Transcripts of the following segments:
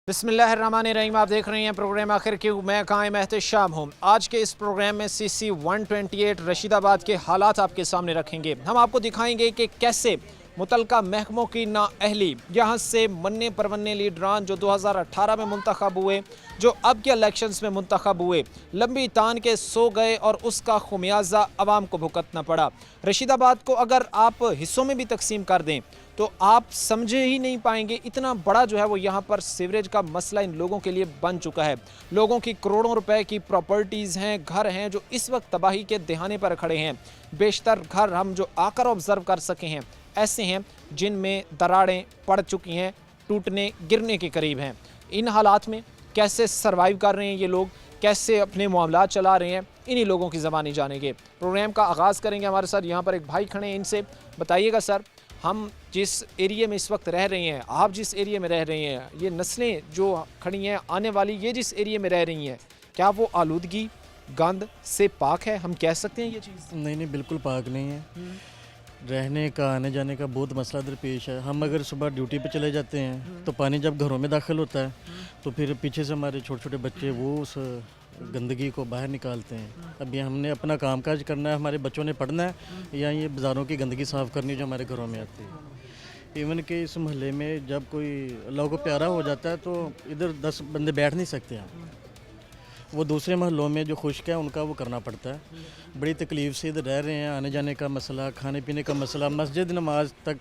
बिस्मिल्लाहिर्रहमानिर्रहीम। आप देख रहे हैं प्रोग्राम आखिर क्यों। मैं कायम एहतशाम हूँ। आज के इस प्रोग्राम में CC 128 रशीदाबाद के हालात आपके सामने रखेंगे। हम आपको दिखाएंगे कि कैसे मुतलका महकमों की नाअहली, यहाँ से मन्ने परवन्ने लीडरान जो 2018 में मुंतखब हुए, जो अब के इलेक्शंस में मुंतखब हुए, लंबी तान के सो गए और उसका खुमियाजा आवाम को भुगतना पड़ा। रशीदाबाद को अगर आप हिस्सों में भी तकसीम कर दें तो आप समझे ही नहीं पाएंगे, इतना बड़ा जो है वो यहाँ पर सीवरेज का मसला इन लोगों के लिए बन चुका है। लोगों की करोड़ों रुपए की प्रॉपर्टीज़ हैं, घर हैं जो इस वक्त तबाही के दहाने पर खड़े हैं। बेशतर घर हम जो आकर ऑब्ज़र्व कर सके हैं ऐसे हैं जिनमें दरारें पड़ चुकी हैं, टूटने गिरने के करीब हैं। इन हालात में कैसे सर्वाइव कर रहे हैं ये लोग, कैसे अपने मामलात चला रहे हैं, इन्हीं लोगों की ज़बानी जानेंगे। प्रोग्राम का आगाज़ करेंगे। हमारे साथ यहाँ पर एक भाई खड़े हैं, इनसे बताइएगा सर, हम जिस एरिया में इस वक्त रह रहे हैं, आप जिस एरिया में रह रहे हैं, ये नस्लें जो खड़ी हैं आने वाली, ये जिस एरिया में रह रही हैं, क्या वो आलूदगी गंद से पाक है? हम कह सकते हैं ये चीज़? नहीं, बिल्कुल पाक नहीं है। रहने का, आने जाने का बहुत मसला दरपेश है। हम अगर सुबह ड्यूटी पे चले जाते हैं तो पानी जब घरों में दाखिल होता है तो फिर पीछे से हमारे छोटे छोटे बच्चे वो उस गंदगी को बाहर निकालते हैं। अभी हमने अपना कामकाज करना है, हमारे बच्चों ने पढ़ना है, या ये बाज़ारों की गंदगी साफ़ करनी जो हमारे घरों में आती है। इवन कि इस मोहल्ले में जब कोई अल्लाह को प्यारा हो जाता है तो इधर 10 बंदे बैठ नहीं सकते हैं। वो दूसरे मोहल्लों में जो खुश्क है उनका वो करना पड़ता है। बड़ी तकलीफ़ से इधर रह रहे हैं। आने जाने का मसला, खाने पीने का मसला, मस्जिद नमाज तक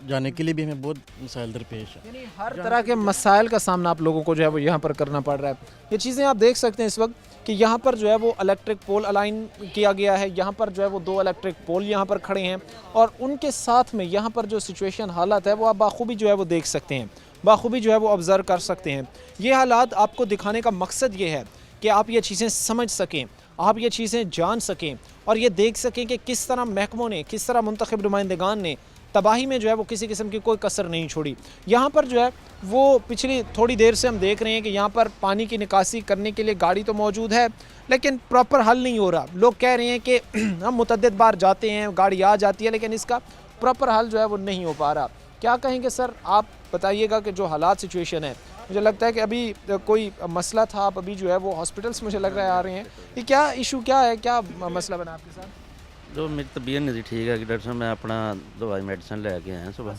जाने के लिए भी हमें बहुत मसाइल दरपेश है। यानी हर तरह के मसाइल का सामना आप लोगों को जो है वो यहाँ पर करना पड़ रहा है। ये चीज़ें आप देख सकते हैं इस वक्त कि यहाँ पर जो है वो इलेक्ट्रिक पोल अलाइन किया गया है। यहाँ पर जो है वो 2 इलेक्ट्रिक पोल यहाँ पर खड़े हैं और उनके साथ में यहाँ पर जो सिचुएशन हालत है वो आप बाखूबी जो है वो देख सकते हैं, बाखूबी जो है वो ऑब्ज़र्व कर सकते हैं। ये हालात आपको दिखाने का मकसद ये है कि आप ये चीज़ें समझ सकें, आप ये चीज़ें जान सकें और ये देख सकें कि किस तरह महकमों ने, किस तरह मुंतखब नुमाइंदगान ने तबाही में जो है वो किसी किस्म की कोई कसर नहीं छोड़ी। यहाँ पर जो है वो पिछली थोड़ी देर से हम देख रहे हैं कि यहाँ पर पानी की निकासी करने के लिए गाड़ी तो मौजूद है लेकिन प्रॉपर हल नहीं हो रहा। लोग कह रहे हैं कि हम मुतअद्दिद बार जाते हैं, गाड़ी आ जाती है, लेकिन इसका प्रॉपर हल जो है वो नहीं हो पा रहा। क्या कहेंगे सर, आप बताइएगा कि जो हालात सिचुएशन है, मुझे लगता है कि अभी कोई मसला था, आप अभी जो है वो हॉस्पिटल्स मुझे लग रहा है आ रहे हैं, ये क्या इशू क्या है, क्या मसला बना आपके साथ? जो मेरी तबीयत नहीं थी ठीक है कि डॉक्टर साहब मैं अपना दवाई मेडिसिन लेके आया सुबह।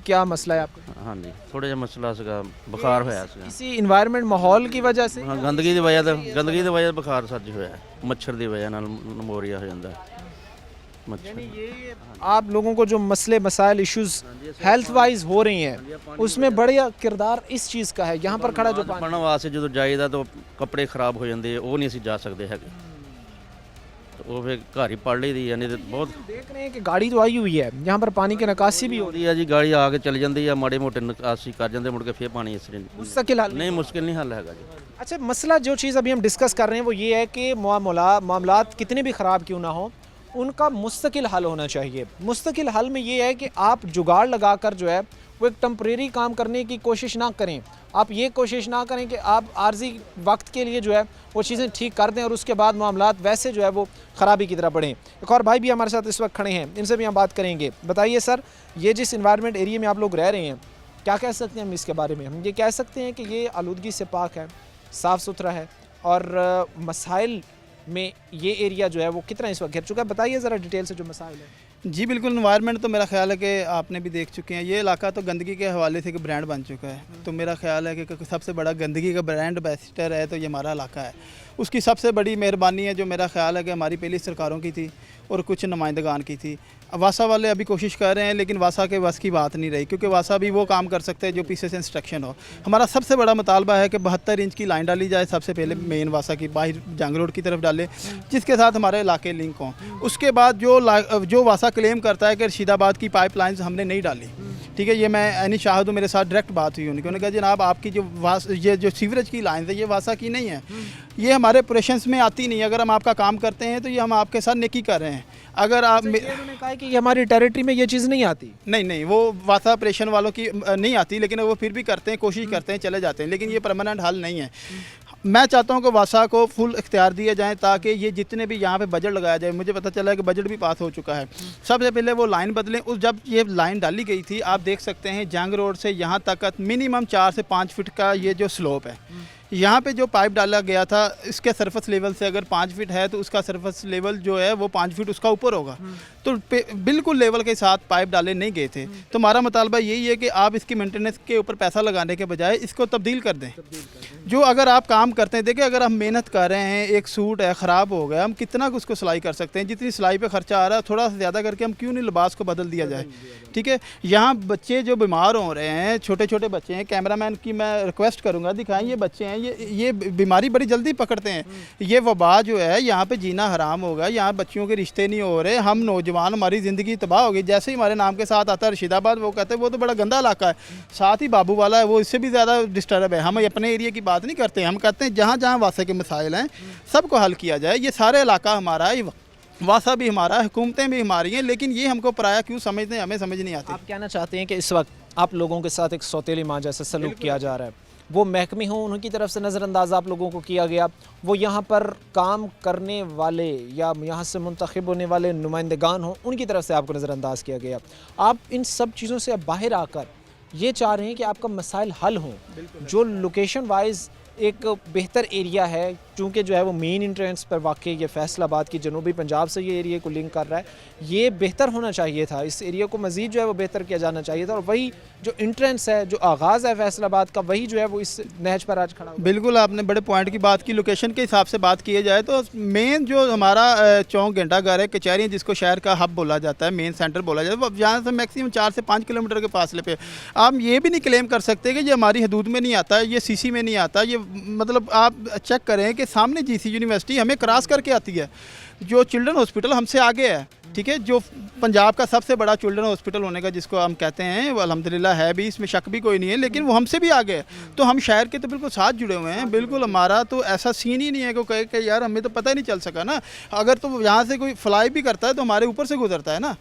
क्या मसला है आपका? हाँ जी, थोड़ा जिहा मसला सीगा, बुखार होया सीगा। इसी इन्वायरमेंट माहौल की वजह से? हाँ, गंदगी की वजह से बुखार सर्ज होया, मच्छर की वजह नाल नमोरिया हो जाता है। मच्छर ये आप लोगों को जो मसले मसाइल इश्यूज हेल्थ वाइज हो रही हैं उसमें बड़ा किरदार इस चीज़ का है। यहाँ पर खड़ा जो पढ़ने वास्ते जो जाइदा तो कपड़े खराब हो जाते, वो नहीं असीं जा सकते है, तो वो फिर घर ही पढ़ ली दी। यानी तो बहुत देख रहे हैं कि गाड़ी तो आई हुई है, यहाँ पर पानी की निकासी भी हो रही है जी, गाड़ी आके चल जाती है, माड़े मोटे निकासी कर जाते, मुड़ के फिर पानी इस तरह मुश्किल हल नहीं, मुश्किल नहीं हल है जी। अच्छा, मसला जो चीज़ अभी हम डिस्कस कर रहे हैं वो ये है कि मामलात कितने भी ख़राब क्यों ना हो, उनका मुस्तकिल हल होना चाहिए। मुस्तकिल हल में ये है कि आप जुगाड़ लगाकर जो है वो एक टेम्परेरी काम करने की कोशिश ना करें। आप ये कोशिश ना करें कि आप आर्जी वक्त के लिए जो है वो चीज़ें ठीक कर दें और उसके बाद मामलात वैसे जो है वो ख़राबी की तरफ बढ़ें। एक और भाई भी हमारे साथ इस वक्त खड़े हैं, इनसे भी हम बात करेंगे। बताइए सर, ये जिस इन्वायरमेंट एरिया में आप लोग रह रहे हैं, क्या कह सकते हैं हम इसके बारे में? हम ये कह सकते हैं कि ये आलूदगी से पाक है, साफ़ सुथरा है और मसाइल में ये एरिया जो है वो कितना इस वक्त घिर चुका है? बताइए ज़रा डिटेल से जो मसाइल है। जी बिल्कुल, इन्वायरमेंट तो मेरा ख्याल है कि आपने भी देख चुके हैं। ये इलाका तो गंदगी के हवाले से एक ब्रांड बन चुका है, तो मेरा ख्याल है कि सबसे बड़ा गंदगी का ब्रांड एम्बेसडर है तो ये हमारा इलाका है। उसकी सबसे बड़ी मेहरबानी है जो मेरा ख्याल है कि हमारी पहली सरकारों की थी और कुछ नुमाइंदगान की थी। वासा वाले अभी कोशिश कर रहे हैं लेकिन वासा के बस की बात नहीं रही, क्योंकि वासा भी वो काम कर सकते हैं जो पीछे से इंस्ट्रक्शन हो। हमारा सबसे बड़ा मुतालबा है कि 72 इंच की लाइन डाली जाए, सबसे पहले मेन वासा की बाहर जंग रोड की तरफ डाले, जिसके साथ हमारे इलाके लिंक हों। उसके बाद जो वासा क्लेम करता है कि रशीदाबाद की पाइपलाइंस हमने नहीं डाली, ठीक है, ये मैं एनी शाहिद हूँ, मेरे साथ डायरेक्ट बात हुई उन्होंने कहा जनाब आपकी ये जो सीवरेज की लाइन है ये वासा की नहीं है, ये हमारे ऑपरेशंस में आती नहीं है। अगर हम आपका काम करते हैं तो ये हम आपके साथ नेकी कर रहे हैं। अगर आप उन्होंने कहा कि ये हमारी टेरिटरी में ये चीज़ नहीं आती। नहीं, वो वासा ऑपरेशन वालों की नहीं आती, लेकिन वो फिर भी करते हैं, कोशिश करते हैं, चले जाते हैं, लेकिन ये परमानेंट हल नहीं है। मैं चाहता हूँ कि वासा को फुल इख्तियार दिया जाए ताकि ये जितने भी यहाँ पे बजट लगाया जाए। मुझे पता चला है कि बजट भी पास हो चुका है। सबसे पहले वो लाइन बदलें। उस जब ये लाइन डाली गई थी, आप देख सकते हैं जंग रोड से यहाँ तक मिनिमम 4 से 5 फीट का ये जो स्लोप है। यहाँ पे जो पाइप डाला गया था, इसके सरफेस लेवल से अगर 5 फीट है तो उसका सरफेस लेवल जो है वो 5 फीट उसका ऊपर होगा। तो बिल्कुल लेवल के साथ पाइप डाले नहीं गए थे। तो हमारा मुतालबा यही है कि आप इसकी मेंटेनेंस के ऊपर पैसा लगाने के बजाय इसको तब्दील कर दें। जो अगर आप काम करते हैं, देखिए अगर हम मेहनत कर रहे हैं, एक सूट है ख़राब हो गया, हम कितना उसको सिलाई कर सकते हैं। जितनी सिलाई पे खर्चा आ रहा है थोड़ा सा ज़्यादा करके हम क्यों नहीं लिबास को बदल दिया जाए। ठीक है, यहाँ बच्चे जो बीमार हो रहे हैं, छोटे छोटे बच्चे हैं, कैमरामैन की मैं रिक्वेस्ट करूँगा दिखाएं, ये बच्चे हैं, ये बीमारी बड़ी जल्दी पकड़ते हैं। ये वबा जो है यहाँ पे जीना हराम होगा। यहाँ बच्चियों के रिश्ते नहीं हो रहे, हम नौजवान, हमारी ज़िंदगी तबाह हो गई। जैसे ही हमारे नाम के साथ आता है रशीदाबाद, वो कहते हैं वो तो बड़ा गंदा इलाका है। साथ ही बाबू वाला है, वो इससे भी ज़्यादा डिस्टर्ब है। हम अपने एरिया की बात नहीं करते, हम कहते हैं जहाँ जहाँ वासा के मसाइल हैं सबको हल किया जाए। ये सारे इलाका हमारा है, वासा भी हमारा है, हुकूमतें भी हमारी हैं, लेकिन ये हमको पराया क्यों समझते हैं, हमें समझ नहीं आती। आप कहना चाहते हैं कि इस वक्त आप लोगों के साथ एक सौतेली माँ जैसा सलूक किया जा रहा है, वो महकमे हों उनकी तरफ से नज़रअंदाज आप लोगों को किया गया, वो यहाँ पर काम करने वाले या यहाँ से मुंतखब होने वाले नुमाइंदगान हों उनकी तरफ से आपको नज़रअंदाज किया गया। आप इन सब चीज़ों से अब बाहर आकर ये चाह रहे हैं कि आपका मसाइल हल हों। जो लोकेशन वाइज एक बेहतर एरिया है, चूँकि जो है वो मेन इंट्रेंस पर वाक़ई ये फैसलाबाद की जनूबी पंजाब से ये एरिया को लिंक कर रहा है, ये बेहतर होना चाहिए था। इस एरिया को मज़ीद जो है वो बेहतर किया जाना चाहिए था। और वही जो इंट्रेंस है, जो आगाज़ है फैसलाबाद का, वही जो है वो इस नहज पर आज खड़ा हुआ। बिल्कुल आपने बड़े पॉइंट की बात की। लोकेशन के हिसाब से बात की जाए तो मेन जो हमारा चौक घंटाघर है, कचहरी, जिसको शहर का हब बोला जाता है, मेन सेंटर बोला जाता है, वो यहाँ से मैक्सिमम 4 से 5 किलोमीटर के फासले पे। आप ये भी नहीं क्लेम कर सकते कि ये हमारी हदूद में नहीं आता, ये सीसी में नहीं आता। ये मतलब आप चेक करें कि सामने जीसी यूनिवर्सिटी हमें क्रॉस करके आती है, जो चिल्ड्रन हॉस्पिटल हमसे आगे है। ठीक है, जो पंजाब का सबसे बड़ा चिल्ड्रन हॉस्पिटल होने का जिसको हम कहते हैं, वो अल्हम्दुलिल्लाह है भी, इसमें शक भी कोई नहीं है, लेकिन वो हमसे भी आगे है। तो हम शहर के तो बिल्कुल साथ जुड़े हुए हैं। बिल्कुल हमारा तो ऐसा सीन ही नहीं है कि कहे कि यार हमें तो पता ही नहीं चल सका ना। अगर तो यहाँ से कोई फ्लाई भी करता है तो हमारे ऊपर से गुजरता है ना।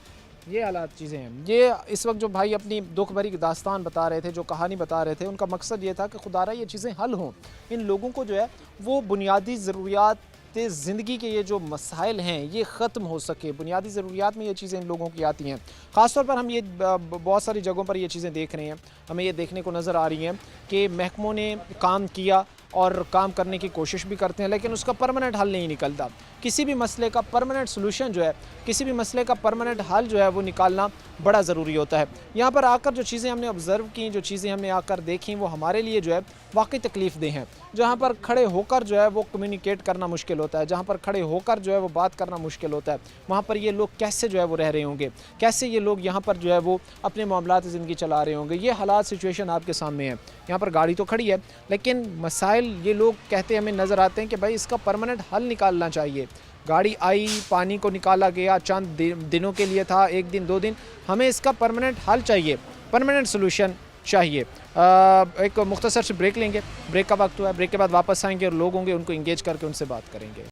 ये हालात चीज़ें हैं। ये इस वक्त जो भाई अपनी दुख भरी दास्तान बता रहे थे, जो कहानी बता रहे थे, उनका मकसद ये था कि खुदारा ये चीज़ें हल हों, इन लोगों को जो है वो बुनियादी ज़रूरियात ज़िंदगी के ये जो मसाइल हैं ये ख़त्म हो सके। बुनियादी ज़रूरियात में ये चीज़ें इन लोगों की आती हैं। ख़ासतौर पर हम ये बहुत सारी जगहों पर ये चीज़ें देख रहे हैं, हमें ये देखने को नज़र आ रही हैं कि महकमों ने काम किया और काम करने की कोशिश भी करते हैं, लेकिन उसका परमानेंट हल नहीं निकलता। किसी भी मसले का परमानेंट सोल्यूशन जो है, किसी भी मसले का परमानेंट हल जो है वो निकालना बड़ा ज़रूरी होता है। यहाँ पर आकर जो चीज़ें हमने ऑब्ज़र्व की, जो चीज़ें हमने आकर देखी, वो हमारे लिए जो है वाकई तकलीफ़ देह हैं। जहाँ पर खड़े होकर जो है वो कम्युनिकेट करना मुश्किल होता है, जहाँ पर खड़े होकर जो है वो बात करना मुश्किल होता है, वहाँ पर ये लोग कैसे जो है वो रह रहे होंगे, कैसे ये लोग यहाँ पर जो है वो अपने मामलात ज़िंदगी चला रहे होंगे। ये हालात सिचुएशन आपके सामने है। यहाँ पर गाड़ी तो खड़ी है, लेकिन मसाइल ये लोग कहते हमें नज़र आते हैं कि भाई इसका परमानेंट हल निकालना चाहिए। गाड़ी आई, पानी को निकाला गया, चंद दिनों के लिए था, 1 दिन 2 दिन, हमें इसका परमानेंट हल चाहिए, परमानेंट सोल्यूशन चाहिए। एक मुख्तसर से ब्रेक लेंगे, ब्रेक का वक्त हुआ है, ब्रेक के बाद वापस आएंगे और लोग होंगे उनको इंगेज करके उनसे बात करेंगे।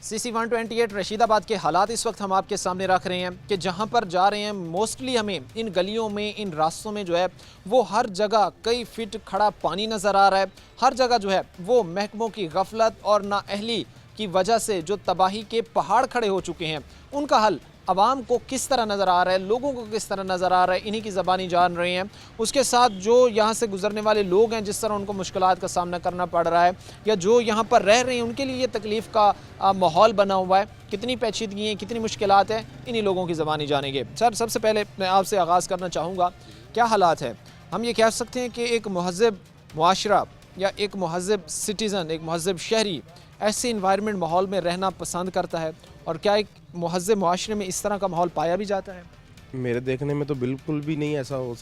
CC 128 रशीदाबाद के हालात इस वक्त हम आपके सामने रख रहे हैं कि जहां पर जा रहे हैं मोस्टली हमें इन गलियों में, इन रास्तों में जो है वो हर जगह कई फीट खड़ा पानी नज़र आ रहा है। हर जगह जो है वो महकमों की गफलत और नाअहली की वजह से जो तबाही के पहाड़ खड़े हो चुके हैं, उनका हल आवाम को किस तरह नज़र आ रहा है, लोगों को किस तरह नज़र आ रहा है, इन्हीं की ज़बानी जान रहे हैं। उसके साथ जो यहाँ से गुजरने वाले लोग हैं, जिस तरह उनको मुश्किलात का सामना करना पड़ रहा है, या जो यहाँ पर रह रहे हैं उनके लिए ये तकलीफ़ का माहौल बना हुआ है, कितनी पेचीदगी हैं, कितनी मुश्किलात हैं, इन्हीं लोगों की ज़बानी जानेंगे। सर, सबसे पहले मैं आपसे आगाज़ करना चाहूँगा, क्या हालात है? हम ये कह सकते हैं कि एक महज़ब मुआशरा या एक महज़ब सिटीज़न, एक महज़ब शहरी ऐसे इन्वायरमेंट माहौल में रहना पसंद करता है, और क्या एक महज़ब मुआशरे में इस तरह का माहौल पाया भी जाता है? मेरे देखने में तो बिल्कुल भी नहीं ऐसा हो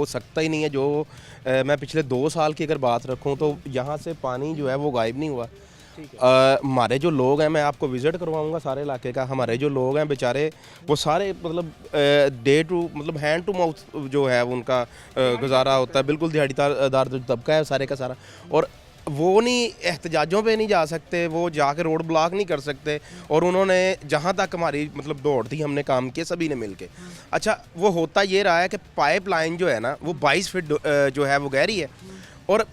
सकता ही नहीं है। जो मैं पिछले 2 साल की अगर बात रखूं तो यहाँ से पानी जो है वो गायब नहीं हुआ। हमारे जो लोग हैं, मैं आपको विज़िट करवाऊंगा सारे इलाके का, हमारे जो लोग हैं बेचारे वो सारे मतलब डे टू मतलब हैंड टू माउथ जो है उनका गुजारा होता है। बिल्कुल दिहाड़ीदार जो तबका है सारे का सारा, और वो नहीं एहतजाजों पे नहीं जा सकते, वो जाके रोड ब्लॉक नहीं कर सकते। और उन्होंने जहाँ तक हमारी मतलब दौड़ थी, हमने काम किए सभी ने मिलके। अच्छा, वो होता ये रहा है कि पाइपलाइन जो है ना वो 22 फीट जो है वो गहरी है और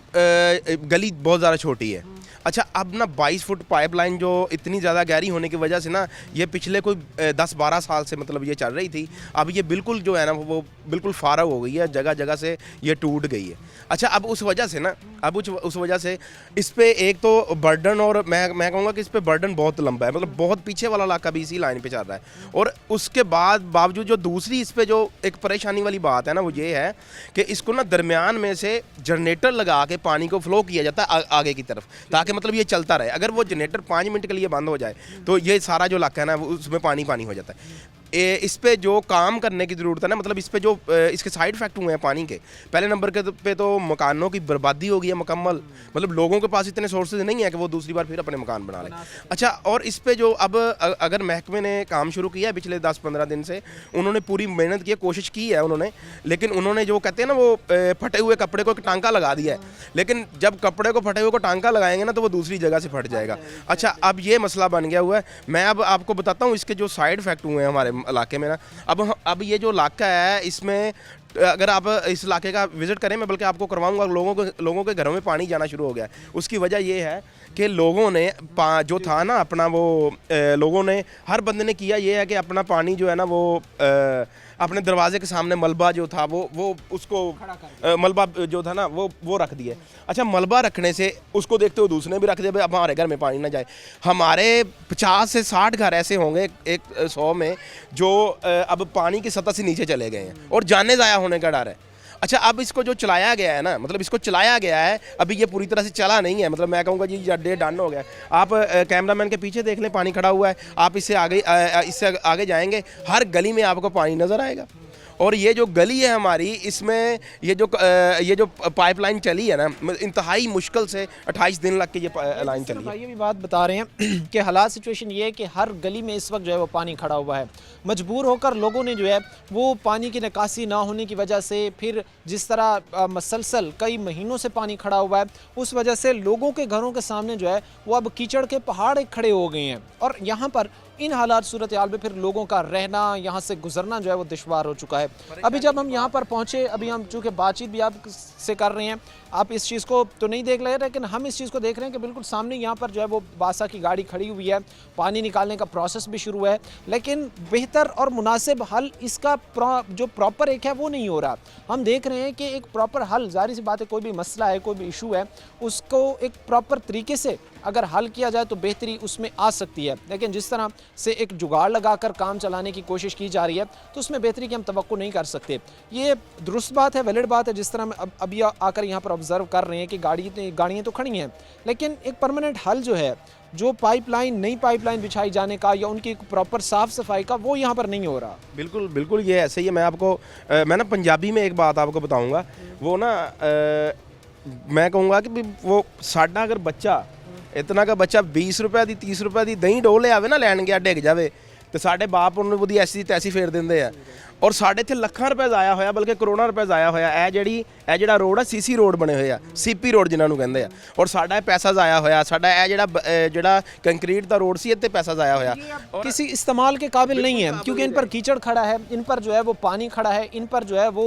गली बहुत ज़्यादा छोटी है। अच्छा, अब ना 22 फुट पाइपलाइन जो इतनी ज़्यादा गहरी होने की वजह से ना ये पिछले कोई 10-12 साल से मतलब ये चल रही थी। अब ये बिल्कुल जो है ना वो बिल्कुल फारग हो गई है, जगह जगह से ये टूट गई है। अच्छा, अब उस वजह से ना उस वजह से इस पे एक तो बर्डन, और मैं कहूँगा कि इस पे बर्डन बहुत लंबा है, मतलब बहुत पीछे वाला इलाका भी इसी लाइन पे चल रहा है। और उसके बावजूद जो दूसरी इस पे जो एक परेशानी वाली बात है ना वो ये है कि इसको ना दरमियान में से जनरेटर लगा के पानी को फ्लो किया जाता है आगे की तरफ, ताकि मतलब ये चलता रहे। अगर वो जनरेटर 5 मिनट के लिए बंद हो जाए तो ये सारा जो इलाका है ना उसमें पानी हो जाता है। इस पे जो काम करने की ज़रूरत है ना, मतलब इस पे जो इसके साइड इफेक्ट हुए हैं पानी के, पहले नंबर के पे तो मकानों की बर्बादी हो गई है मुकम्मल। मतलब लोगों के पास इतने सोर्सेज नहीं है कि वो दूसरी बार फिर अपने मकान बना लें। अच्छा, और इस पे जो अब अगर महकमे ने काम शुरू किया है पिछले 10-15 दिन से, उन्होंने पूरी मेहनत की, कोशिश की है उन्होंने, लेकिन उन्होंने जो कहते हैं ना वो फटे हुए कपड़े को एक टांका लगा दिया है। लेकिन जब कपड़े को फटे हुए को टांका लगाएंगे ना तो वो दूसरी जगह से फट जाएगा। अच्छा, अब ये मसला बन गया हुआ है। मैं अब आपको बताता हूँ इसके जो साइड इफेक्ट हुए हैं हमारे इलाके में ना। अब ये जो इलाका है इसमें अगर आप इस इलाके का विज़िट करें, मैं बल्कि आपको करवाऊंगा, लोगों के घरों में पानी जाना शुरू हो गया है। उसकी वजह ये है कि लोगों ने जो था ना अपना वो लोगों ने, हर बंदे ने किया ये है कि अपना पानी जो है ना वो अपने दरवाजे के सामने मलबा जो था वो उसको मलबा जो था ना वो रख दिया। अच्छा, मलबा रखने से उसको देखते हुए दूसरे भी रख दिया, अब हमारे घर में पानी ना जाए। हमारे 50 से 60 घर ऐसे होंगे एक 100 में जो अब पानी की सतह से नीचे चले गए हैं और जाने ज़ाया होने का डर है। अच्छा, अब इसको जो चलाया गया है ना, मतलब इसको चलाया गया है, अभी ये पूरी तरह से चला नहीं है। मतलब मैं कहूँगा जी डे डन हो गया। आप कैमरामैन के पीछे देख लें, पानी खड़ा हुआ है। आप इससे आगे जाएंगे, हर गली में आपको पानी नज़र आएगा। और ये जो गली है हमारी, इसमें ये जो पाइपलाइन चली है ना, इंतहाई मुश्किल से 28 दिन लग के ये लाइन चली है। भाई ये भी बात बता रहे हैं कि हालात सिचुएशन ये है कि हर गली में इस वक्त जो है वो पानी खड़ा हुआ है। मजबूर होकर लोगों ने जो है वो पानी की निकासी ना होने की वजह से, फिर जिस तरह मसलसल कई महीनों से पानी खड़ा हुआ है, उस वजह से लोगों के घरों के सामने जो है वो अब कीचड़ के पहाड़ एक खड़े हो गए हैं। और यहाँ पर इन हालात सूरत हाल में फिर लोगों का रहना, यहाँ से गुजरना जो है वो दुश्वार हो चुका है। अभी जब हम यहाँ पर पहुँचे, अभी हम चूँकि बातचीत भी आप से कर रहे हैं, आप इस चीज़ को तो नहीं देख रहे, लेकिन हम इस चीज़ को देख रहे हैं कि बिल्कुल सामने यहाँ पर जो है वो बासा की गाड़ी खड़ी हुई है, पानी निकालने का प्रोसेस भी शुरू है, लेकिन बेहतर और मुनासिब हल इसका जो प्रॉपर एक है वो नहीं हो रहा। हम देख रहे हैं कि एक प्रॉपर हल, जाहिर सी बात है, कोई भी मसला है, कोई भी इशू है, उसको एक प्रॉपर तरीके से अगर हल किया जाए तो बेहतरी उसमें आ सकती है। लेकिन जिस तरह से एक जुगाड़ लगाकर काम चलाने की कोशिश की जा रही है तो उसमें बेहतरी की हम तवक्को नहीं कर सकते। ये दुरुस्त बात है, वैलिड बात है। जिस तरह हम अभी आकर यहाँ पर ऑब्जर्व कर रहे हैं कि गाड़ियाँ तो खड़ी हैं, लेकिन एक परमानेंट हल जो है, जो पाइपलाइन, नई पाइपलाइन बिछाई जाने का या उनकी प्रॉपर साफ़ सफाई का, वो यहाँ पर नहीं हो रहा। बिल्कुल बिल्कुल, ये ऐसे ही है। मैं ना पंजाबी में एक बात आपको बताऊँगा। वो ना मैं कहूँगा कि वो साडा अगर बच्चा इतना का बच्चा 20 रुपए की 30 रुपए की दही डोह ले आवे ना, लैन गया डिग जाए तो साढ़े बाप उन्होंने ऐसी तैसी फेर देंगे है। और साढ़े इतने ਲੱਖਾਂ रुपए ਜ਼ਾਇਆ ਹੋਇਆ, ਬਲਕਿ ਕਰੋੜਾਂ रुपए ਜ਼ਾਇਆ ਹੋਇਆ। ਇਹ ਜਿਹੜਾ ਰੋਡ ਆ ਸੀਸੀ ਰੋਡ ਬਣੇ ਹੋਏ ਆ, ਸੀਪੀ ਰੋਡ ਜਿਨ੍ਹਾਂ ਨੂੰ ਕਹਿੰਦੇ ਆ। ਔਰ ਸਾਡਾ ਇਹ ਪੈਸਾ ਜ਼ਾਇਆ ਹੋਇਆ, ਸਾਡਾ ਇਹ ਜਿਹੜਾ कंक्रीट ਦਾ रोड सी, ਇੱਥੇ पैसा ਜ਼ਾਇਆ ਹੋਇਆ। किसी इस्तेमाल के काबिल नहीं है, क्योंकि इन पर कीचड़ खड़ा है, इन पर जो है वो पानी खड़ा है, इन पर जो है वो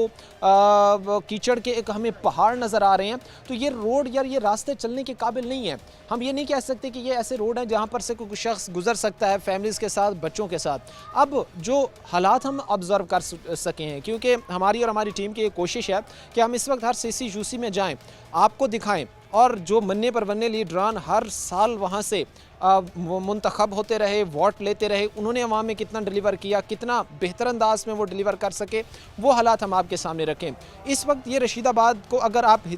कीचड़ के एक हमें पहाड़ नज़र आ रहे हैं। तो ये रोड यार, ये रास्ते चलने के काबिल नहीं है। हम ये नहीं कह सकते कि ये ऐसे रोड हैं जहाँ पर से कोई शख्स गुजर सकता है फैमिलीज़ के साथ, बच्चों के साथ। अब जो हालात हम ऑब्ज़र्व कर सके हैं, क्योंकि हमारी और हमारी टीम की एक कोशिश है कि हम इस वक्त हर सीसी यूसी में जाएं, आपको दिखाएं, और जो मन्ने पर वन्ने लीडरान हर साल वहाँ से मुंतखब होते रहे, वोट लेते रहे, उन्होंने अवाम में कितना डिलीवर किया, कितना बेहतर अंदाज में वो डिलीवर कर सके, वो हालात हम आपके सामने रखें। इस वक्त ये रशीदाबाद को अगर आप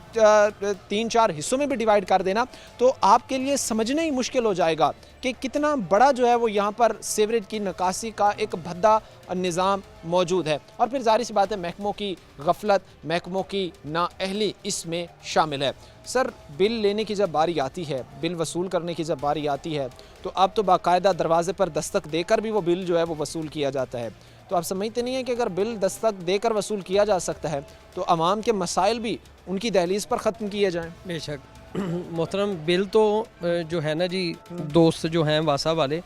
3-4 हिस्सों में भी डिवाइड कर देना तो आपके लिए समझना ही मुश्किल हो जाएगा कि कितना बड़ा जो है वो यहाँ पर सीवरेज की निकासी का एक भद्दा निज़ाम मौजूद है। और फिर जाहिर सी बात है महकमों की गफलत, महकमों की नाअहली इसमें शामिल है। सर, बिल लेने की जब बारी आती है, बिल वसूल करने की जब बारी आती है, तो अब तो बाकायदा दरवाजे पर दस्तक देकर भी वो बिल जो है वो वसूल किया जाता है। तो आप समझते नहीं हैं कि अगर बिल दस्तक देकर वसूल किया जा सकता है तो आवाम के मसाइल भी उनकी दहलीज़ पर ख़त्म किए जाएँ? बेशक मोहतरम बिल तो जो है ना जी, दोस्त जो हैं वासा वाले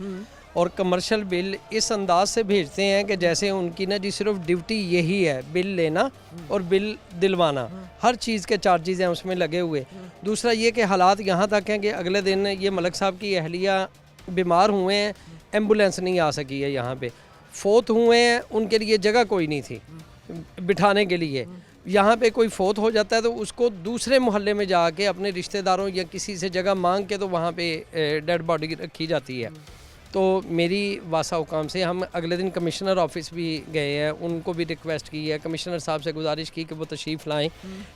और कमर्शियल बिल इस अंदाज से भेजते हैं कि जैसे उनकी ना जी सिर्फ ड्यूटी यही है बिल लेना और बिल दिलवाना, हर चीज़ के चार्जेस हैं उसमें लगे हुए। दूसरा ये कि हालात यहाँ तक हैं कि अगले दिन ये मलक साहब की अहलिया बीमार हुए हैं, एम्बुलेंस नहीं आ सकी है यहाँ पे, फोत हुए हैं, उनके लिए जगह कोई नहीं थी बिठाने के लिए। यहाँ पे कोई फोत हो जाता है तो उसको दूसरे मोहल्ले में जाके अपने रिश्तेदारों या किसी से जगह मांग के तो वहाँ पे डेड बॉडी रखी जाती है। तो मेरी वासा हुकाम से हम अगले दिन कमिश्नर ऑफिस भी गए हैं, उनको भी रिक्वेस्ट की है, कमिश्नर साहब से गुजारिश की कि वो तशरीफ़ लाएं,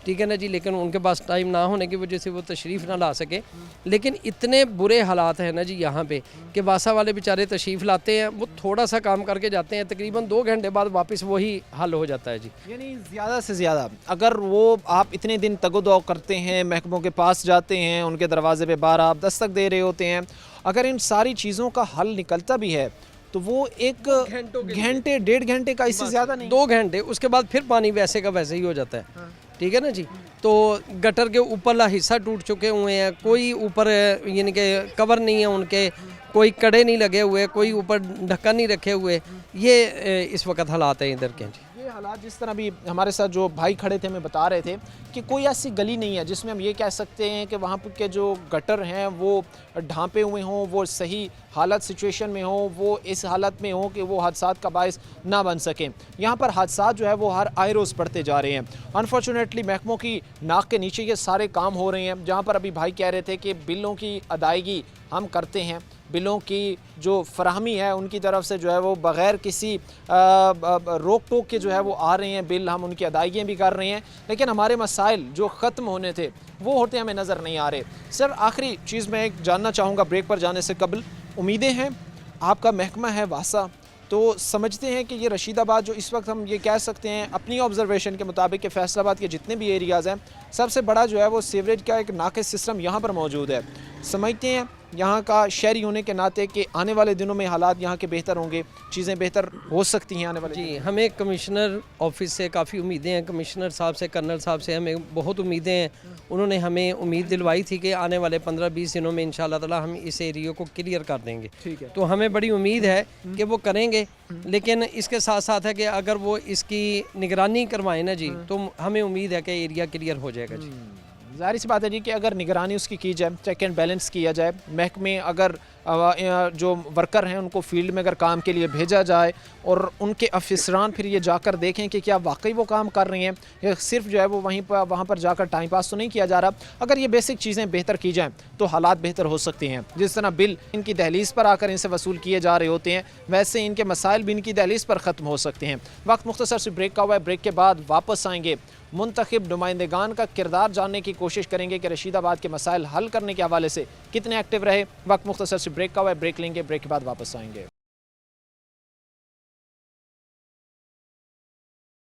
ठीक है ना जी। लेकिन उनके पास टाइम ना होने की वजह से वो तशरीफ़ ना ला सके। लेकिन इतने बुरे हालात हैं ना जी यहाँ पे कि वासा वाले बेचारे तशरीफ़ लाते हैं, वो थोड़ा सा काम करके जाते हैं, तकरीबन 2 घंटे बाद वापस वही हल हो जाता है जी। यानी ज़्यादा से ज़्यादा अगर वो आप इतने दिन तगोदो करते हैं, महकमों के पास जाते हैं, उनके दरवाजे पे बार आप दस्तक दे रहे होते हैं, अगर इन सारी चीज़ों का हल निकलता भी है तो वो एक घंटे 1.5 घंटे का, इससे ज़्यादा नहीं, 2 घंटे, उसके बाद फिर पानी वैसे का वैसे ही हो जाता है, ठीक है ना जी। तो गटर के ऊपरला हिस्सा टूट चुके हुए हैं, कोई ऊपर यानी कि कवर नहीं है उनके, कोई कड़े नहीं लगे हुए, कोई ऊपर ढक्कन नहीं रखे हुए, ये इस वक्त हालात हैं इधर के जी। ये हालात जिस तरह भी हमारे साथ जो भाई खड़े थे हमें बता रहे थे कि कोई ऐसी गली नहीं है जिसमें हम ये कह सकते हैं कि वहाँ के जो गटर हैं वो ढांपे हुए हों, वो सही हालत सिचुएशन में हो, वो इस हालत में हो कि वो हादसात का बायस ना बन सकें। यहाँ पर हादसात जो है वो हर आए रोज़ बढ़ते जा रहे हैं। अनफॉर्चुनेटली महकमों की नाक के नीचे ये सारे काम हो रहे हैं। जहाँ पर अभी भाई कह रहे थे कि बिलों की अदायगी हम करते हैं, बिलों की जो फराहमी है उनकी तरफ से जो है वो बग़ैर किसी रोक टोक के जो है वो आ रहे हैं बिल, हम उनकी अदायगियाँ भी कर रहे हैं, लेकिन हमारे मसाइल जो ख़त्म होने थे वो होते हमें नज़र नहीं आ रहे। सर आखिरी चीज़ मैं एक जानना चाहूँगा ब्रेक पर जाने से कबल, उम्मीदें हैं आपका महकमा है वासा, तो समझते हैं कि ये रशीदाबाद जो इस वक्त हम ये कह सकते हैं अपनी ऑब्जर्वेशन के मुताबिक कि फैसलाबाद के जितने भी एरियाज़ हैं सबसे बड़ा जो है वो सीवरेज का एक नाक़िस सिस्टम यहाँ पर मौजूद है। समझते हैं यहाँ का शहरी होने के नाते कि आने वाले दिनों में हालात यहाँ के बेहतर होंगे, चीज़ें बेहतर हो सकती हैं आने वाले जी। हमें कमिश्नर ऑफिस से काफ़ी उम्मीदें हैं, कमिश्नर साहब से, कर्नल साहब से हमें बहुत उम्मीदें हैं। उन्होंने हमें उम्मीद दिलवाई थी कि आने वाले 15-20 दिनों में इंशाल्लाह ताला हम इस एरिया को क्लियर कर देंगे। ठीक है। तो हमें बड़ी उम्मीद है कि वो करेंगे, लेकिन इसके साथ साथ है कि अगर वो इसकी निगरानी करवाएं ना जी तो हमें उम्मीद है कि एरिया क्लियर हो जाएगा जी। ज़ाहिर सी बात है जी कि अगर निगरानी उसकी की जाए, चेक एंड बैलेंस किया जाए, महकमे अगर जो वर्कर हैं उनको फील्ड में अगर काम के लिए भेजा जाए और उनके अफसरान फिर ये जाकर देखें कि क्या वाकई वो काम कर रही हैं या सिर्फ जो है वो वहाँ पर जाकर टाइम पास तो नहीं किया जा रहा। अगर ये बेसिक चीज़ें बेहतर की जाएँ तो हालात बेहतर हो सकते हैं। जिस तरह बिल इनकी दहलीज़ पर आकर इनसे वसूल किए जा रहे होते हैं वैसे इनके मसाइल भी इनकी दहलीज़ पर ख़त्म हो सकते हैं। वक्त मुख्तसर से ब्रेक का हुआ है, ब्रेक के बाद वापस आएंगे, मुंतखब नुमाइंदगान का किरदार जानने की कोशिश करेंगे कि रशीदाबाद के मसाइल हल करने के हवाले से कितने एक्टिव रहे। वक्त मुख्तसर से ब्रेक का हुआ है, ब्रेक लेंगे, ब्रेक के बाद वापस आएंगे।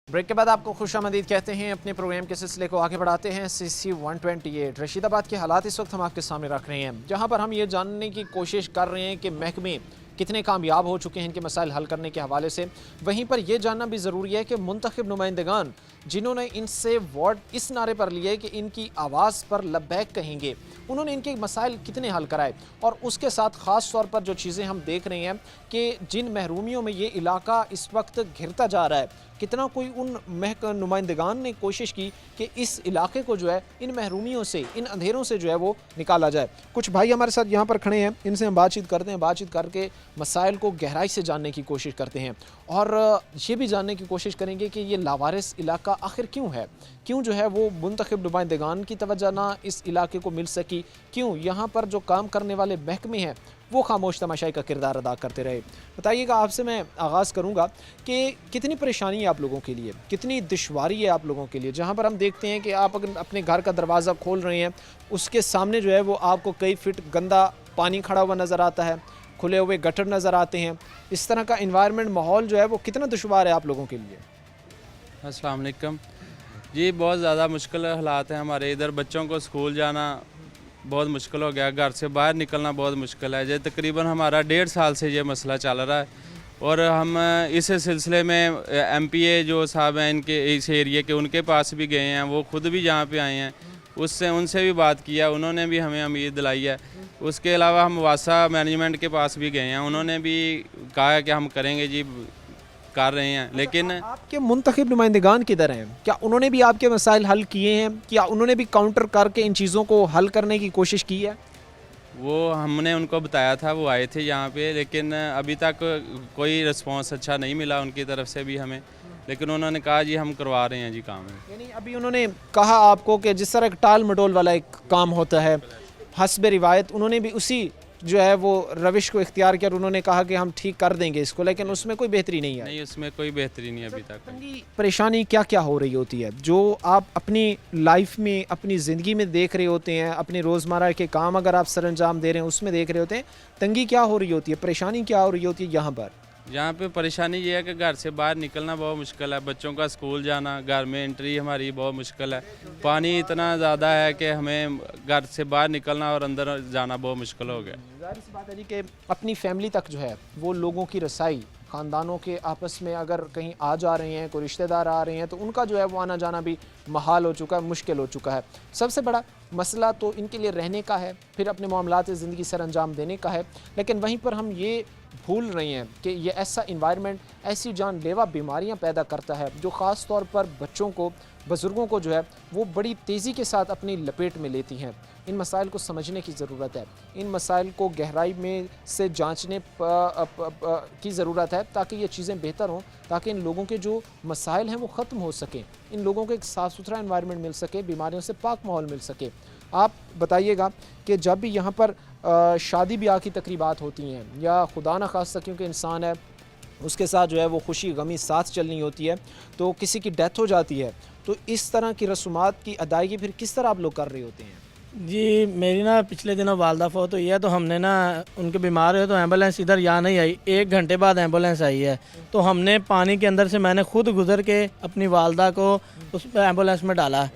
ब्रेक के बाद आपको खुशामदीद कहते हैं। अपने प्रोग्राम के सिलसिले को आगे बढ़ाते हैं। CC 128 रशीदाबाद के हालात इस वक्त हम आपके सामने रख रहे हैं, जहां पर हम ये जानने की कोशिश कर रहे हैं कि महकमे कितने कामयाब हो चुके हैं इनके मसाइल हल करने के हवाले से। वहीं पर यह जानना भी ज़रूरी है कि मुंतखब नुमाइंदगान जिन्होंने इनसे वोट इस नारे पर लिए कि इनकी आवाज़ पर लब्बैक कहेंगे, उन्होंने इनके मसाइल कितने हल कराए। और उसके साथ ख़ास तौर पर जो चीज़ें हम देख रहे हैं कि जिन महरूमियों में ये इलाका इस वक्त घिरता जा रहा है, कितना कोई उन नुमाइंदगान ने कोशिश की कि इस इलाके को जो है इन महरूमियों से, इन अंधेरों से जो है वो निकाला जाए। कुछ भाई हमारे साथ यहाँ पर खड़े हैं, इनसे हम बातचीत करते हैं, बातचीत करके मसाइल को गहराई से जानने की कोशिश करते हैं और ये भी जानने की कोशिश करेंगे कि ये लावारिस इलाका आखिर क्यों है, क्यों जो है वो मुंतखब नुमाइंदगान की तवज्जो ना इस इलाके को मिल सकी, क्यों यहाँ पर जो काम करने वाले महकमे हैं वो खामोश तमाशाई का किरदार अदा करते रहे। बताइएगा, आपसे मैं आगाज़ करूँगा कि कितनी परेशानी है आप लोगों के लिए, कितनी दुश्वारी है आप लोगों के लिए, जहाँ पर हम देखते हैं कि आप अगर अपने घर का दरवाज़ा खोल रहे हैं उसके सामने जो है वो आपको कई फीट गंदा पानी खड़ा हुआ नज़र आता है, खुले हुए गटर नज़र आते हैं। इस तरह का इन्वायरमेंट, माहौल जो है वो कितना दुश्वार है आप लोगों के लिए? अस्सलाम वालेकुम जी। बहुत ज़्यादा मुश्किल हालात हैं हमारे इधर। बच्चों को स्कूल जाना बहुत मुश्किल हो गया, घर से बाहर निकलना बहुत मुश्किल है। जैसे तकरीबन हमारा 1.5 साल से ये मसला चल रहा है और हम इस सिलसिले में MPA जो साहब हैं इनके इस एरिया के, उनके पास भी गए हैं, वो खुद भी यहाँ पे आए हैं। उससे उनसे भी बात किया, उन्होंने भी हमें उम्मीद दिलाई है। उसके अलावा हम वासा मैनेजमेंट के पास भी गए हैं, उन्होंने भी कहा है कि हम करेंगे जी, कर रहे हैं। लेकिन आपके मुंतखब नुमाइंदगान किधर हैं? क्या उन्होंने भी आपके मसाइल हल किए हैं? क्या उन्होंने भी काउंटर करके इन चीज़ों को हल करने की कोशिश की है? वो हमने उनको बताया था, वो आए थे यहाँ पे, लेकिन अभी तक कोई रिस्पांस अच्छा नहीं मिला उनकी तरफ से भी हमें। लेकिन उन्होंने कहा जी हम करवा रहे हैं जी काम है। यानी अभी उन्होंने कहा आपको कि जिस तरह एक टाल मटोल वाला एक काम होता है, हस्ब रिवायत उन्होंने भी उसी जो है वो रविश को इख्तियार किया और उन्होंने कहा कि हम ठीक कर देंगे इसको, लेकिन उसमें कोई बेहतरी नहीं है। नहीं, उसमें कोई बेहतरी नहीं अभी तक। तंगी परेशानी क्या क्या हो रही होती है जो आप अपनी लाइफ में, अपनी ज़िंदगी में देख रहे होते हैं, अपने रोज़मर्रा के काम अगर आप सर अंजाम दे रहे हैं उसमें देख रहे होते हैं, तंगी क्या हो रही होती है, परेशानी क्या हो रही होती है यहाँ पर? यहाँ पे परेशानी ये है कि घर से बाहर निकलना बहुत मुश्किल है, बच्चों का स्कूल जाना, घर में एंट्री हमारी बहुत मुश्किल है। पानी इतना ज़्यादा है कि हमें घर से बाहर निकलना और अंदर जाना बहुत मुश्किल हो गया। ज़ाहिर सी बात है जी कि अपनी फैमिली तक जो है वो लोगों की रसाई, ख़ानदानों के आपस में अगर कहीं आ जा रहे हैं, कोई रिश्तेदार आ रहे हैं तो उनका जो है वो आना जाना भी महाल हो चुका है, मुश्किल हो चुका है। सबसे बड़ा मसला तो इनके लिए रहने का है, फिर अपने मामलात ज़िंदगी सर अंजाम देने का है। लेकिन वहीं पर हम ये भूल रहे हैं कि ये ऐसा इन्वायरमेंट ऐसी जानलेवा बीमारियां पैदा करता है जो ख़ास तौर पर बच्चों को, बुज़ुर्गों को जो है वो बड़ी तेज़ी के साथ अपनी लपेट में लेती हैं। इन मसाइल को समझने की ज़रूरत है, इन मसाइल को गहराई में से जांचने की ज़रूरत है ताकि ये चीज़ें बेहतर हों, ताकि इन लोगों के जो मसाइल हैं वो ख़त्म हो सकें, इन लोगों को एक साफ़ सुथरा इन्वायरमेंट मिल सके, बीमारियों से पाक माहौल मिल सके। आप बताइएगा कि जब भी यहाँ पर शादी ब्याह की तकरीबात होती हैं या खुदा न खास्ता क्योंकि इंसान है उसके साथ जो है वो खुशी गमी साथ चलनी होती है, तो किसी की डेथ हो जाती है, तो इस तरह की रस्मात की अदायगी फिर किस तरह आप लोग कर रहे होते हैं? जी, मेरी ना पिछले दिनों वालदा फौत हुई है, तो हमने ना उनके बीमार हुए तो एम्बुलेंस इधर यहाँ नहीं आई, 1 घंटे बाद एम्बुलेंस आई है। तो हमने पानी के अंदर से मैंने खुद गुजर के अपनी वालदा को उस एम्बुलेंस में डाला,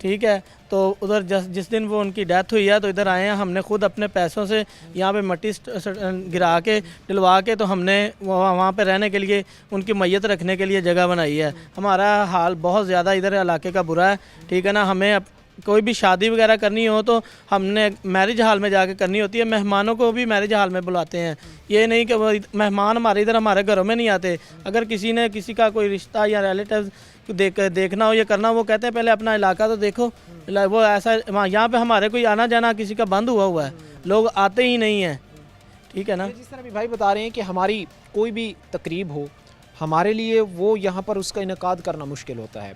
ठीक है। तो उधर जिस दिन वो उनकी डेथ हुई है तो इधर आए हैं, हमने खुद अपने पैसों से यहाँ पे मट्टी गिरा के डलवा के तो हमने वहाँ पे रहने के लिए, उनकी मैयत रखने के लिए जगह बनाई है। हमारा हाल बहुत ज़्यादा इधर इलाके का बुरा है, ठीक है ना। हमें कोई भी शादी वगैरह करनी हो तो हमने मैरिज हॉल में जाके करनी होती है, मेहमानों को भी मैरिज हॉल में बुलाते हैं। ये नहीं कि वो मेहमान हमारे इधर हमारे घरों में नहीं आते। अगर किसी ने किसी का कोई रिश्ता या रिलेटिव देखना हो या करना हो, वो कहते हैं पहले अपना इलाका तो देखो। वो ऐसा यहाँ पे हमारे कोई आना जाना किसी का बंद हुआ है, लोग आते ही नहीं हैं, ठीक है ना। जिस तरह भी भाई बता रहे हैं कि हमारी कोई भी तकरीब हो, हमारे लिए वो यहाँ पर उसका इनकाद करना मुश्किल होता है।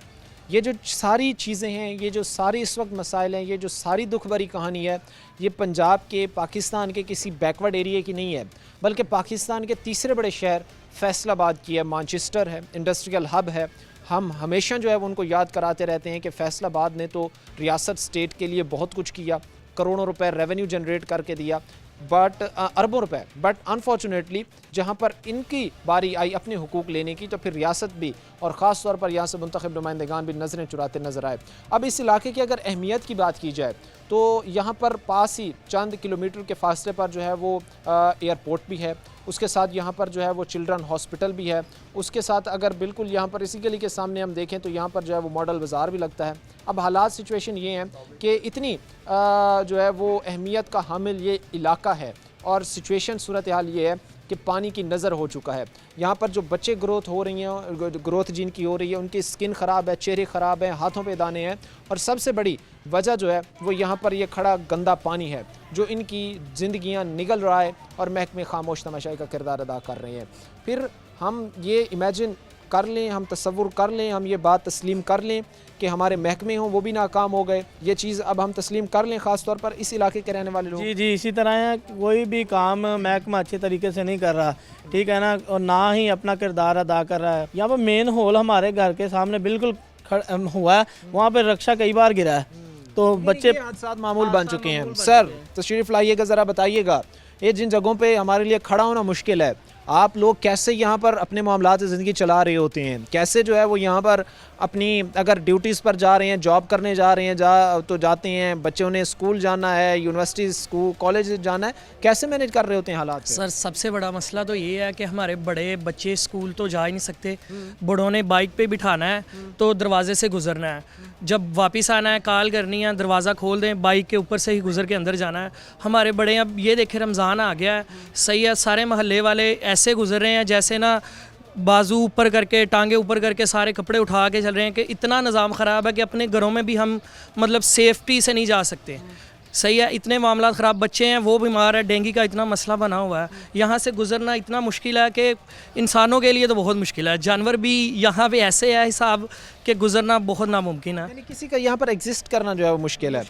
ये जो सारी चीज़ें हैं, ये जो सारी इस वक्त मसाइल हैं, ये जो सारी दुख भरी कहानी है, ये पंजाब के, पाकिस्तान के किसी बैकवर्ड एरिया की नहीं है, बल्कि पाकिस्तान के तीसरे बड़े शहर फैसलाबाद की है, मानचेस्टर है, इंडस्ट्रियल हब है। हम हमेशा जो है उनको याद कराते रहते हैं कि फैसलाबाद ने तो रियासत स्टेट के लिए बहुत कुछ किया, करोड़ों रुपए रेवेन्यू जनरेट करके दिया, बट अरबों रुपए, बट अनफॉर्चुनेटली जहाँ पर इनकी बारी आई अपने हुकूक लेने की तो फिर रियासत भी और ख़ास तौर पर यहाँ से मुंतखब नुमाइंदगान भी नज़रें चुराते नज़र आए। अब इस इलाके की अगर अहमियत की बात की जाए तो यहाँ पर पास ही चंद किलोमीटर के फासले पर जो है वो एयरपोर्ट भी है, उसके साथ यहाँ पर जो है वो चिल्ड्रन हॉस्पिटल भी है, उसके साथ अगर बिल्कुल यहाँ पर इसी गली के सामने हम देखें तो यहाँ पर जो है वो मॉडल बाज़ार भी लगता है। अब हालात सिचुएशन ये हैं कि इतनी जो है वो अहमियत का हामिल ये इलाका है और सिचुएशन सूरत हाल ये है कि पानी की नज़र हो चुका है। यहाँ पर जो बच्चे ग्रोथ हो रही हैं, ग्रोथ जिनकी हो रही है, उनकी स्किन ख़राब है, चेहरे ख़राब हैं, हाथों पे दाने हैं, और सबसे बड़ी वजह जो है वो यहाँ पर ये खड़ा गंदा पानी है जो इनकी ज़िंदगियाँ निगल रहा है और महकमे खामोश तमाशाई का किरदार अदा कर रहे हैं। फिर हम ये इमेजिन कर लें, हम तसव्वुर कर लें, हम ये बात तस्लीम कर लें कि हमारे महकमे हों वो भी नाकाम हो गए, ये चीज़ अब हम तस्लीम कर लें, ख़ास तौर पर इस इलाके के रहने वाले लोग। जी, इसी तरह है, कोई भी काम महकमा अच्छे तरीके से नहीं कर रहा, ठीक है ना, और ना ही अपना किरदार अदा कर रहा है। यहाँ पर मेन होल हमारे घर के सामने बिल्कुल हुआ है, वहाँ पर रक्षा कई बार गिरा है, तो बच्चे हादसात मामूल बन चुके हैं। सर तशरीफ़ लाइएगा, ज़रा बताइएगा, ये जिन जगहों पे हमारे लिए खड़ा होना मुश्किल है आप लोग कैसे यहाँ पर अपने मामलात ज़िंदगी चला रहे होते हैं, कैसे जो है वो यहाँ पर अपनी अगर ड्यूटीज़ पर जा रहे हैं, जॉब करने जा रहे हैं तो जाते हैं, बच्चों ने स्कूल जाना है, यूनिवर्सिटी स्कूल कॉलेज जाना है, कैसे मैनेज कर रहे होते हैं हालात? सर सबसे बड़ा मसला तो ये है कि हमारे बड़े बच्चे स्कूल तो जा ही नहीं सकते, बड़ों ने बाइक पे बिठाना है तो दरवाजे से गुजरना है, जब वापस आना है कॉल करनी है, दरवाज़ा खोल दें, बाइक के ऊपर से ही गुजर के अंदर जाना है। हमारे बड़े अब ये देखें रमज़ान आ गया है, सही है, सारे मोहल्ले वाले ऐसे गुजर रहे हैं जैसे ना बाजू ऊपर करके टांगे ऊपर करके सारे कपड़े उठा के चल रहे हैं कि इतना निज़ाम ख़राब है कि अपने घरों में भी हम मतलब सेफ्टी से नहीं जा सकते। सही है, इतने मामला ख़राब, बच्चे हैं वो बीमार है, डेंगू का इतना मसला बना हुआ है, यहाँ से गुजरना इतना मुश्किल है कि इंसानों के लिए तो बहुत मुश्किल है, जानवर भी यहाँ पे ऐसे है हिसाब के गुजरना बहुत नामुमकिन है। यानी किसी का यहाँ पर एग्जिस्ट करना जो है वो मुश्किल है,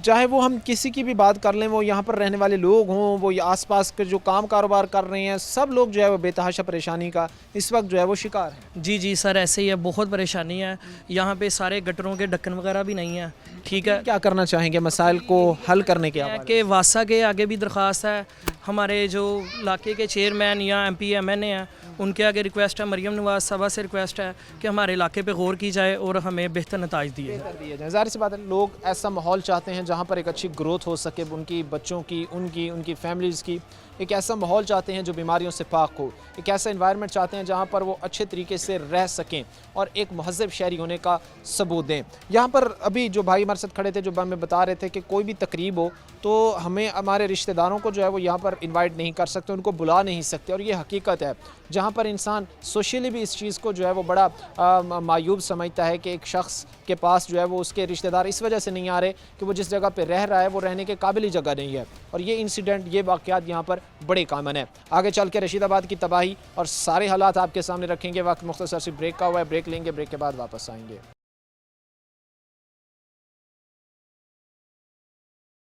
चाहे वो हम किसी की भी बात कर लें, वो यहाँ पर रहने वाले लोग हों, वो आसपास के जो काम कारोबार कर रहे हैं, सब लोग जो है वो बेतहाशा परेशानी का इस वक्त जो है वो शिकार है। जी जी सर, ऐसे ही है, बहुत परेशानी है, यहाँ पे सारे गटरों के ढक्कन वगैरह भी नहीं है। ठीक है, क्या करना चाहेंगे मसाइल को हल करने के हवाले कि वासा के आगे भी दरख्वास्त है, हमारे जो इलाके के चेयरमैन या MP MNA हैं उनके आगे रिक्वेस्ट है, मरियम नवाज साहबा से रिक्वेस्ट है कि हमारे इलाके पे गौर की जाए और हमें बेहतर नताइज दिए जाए। ज़ाहिर सी बात है, लोग ऐसा माहौल चाहते हैं जहाँ पर एक अच्छी ग्रोथ हो सके, उनकी बच्चों की, उनकी फैमिलीज़ की, एक ऐसा माहौल चाहते हैं जो बीमारियों से पाक हो, एक ऐसा इन्वायरमेंट चाहते हैं जहाँ पर वो अच्छे तरीके से रह सकें और एक महज़ब शहरी होने का सबूत दें। यहाँ पर अभी जो भाई हमारे साथ खड़े थे, जो हमें बता रहे थे कि कोई भी तकरीब हो तो हमें हमारे रिश्तेदारों को जो है वो यहाँ पर इनवाइट नहीं कर सकते, उनको बुला नहीं सकते, और ये हकीकत है जहाँ पर इंसान सोशली भी इस चीज़ को जो है वो बड़ा मायूब समझता है कि एक शख्स के पास जो है वो उसके रिश्तेदार इस वजह से नहीं आ रहे कि वो जिस जगह पर रह रहा है वो रहने के काबिल ही जगह नहीं है, और ये इंसिडेंट, ये वाक़यात यहाँ पर बड़े कामन है। आगे चल के रशीदाबाद की तबाही और सारे हालात आपके सामने रखेंगे। वक्त मुख्तसर सी ब्रेक का हुआ है, ब्रेक लेंगे, ब्रेक के बाद वापस आएंगे।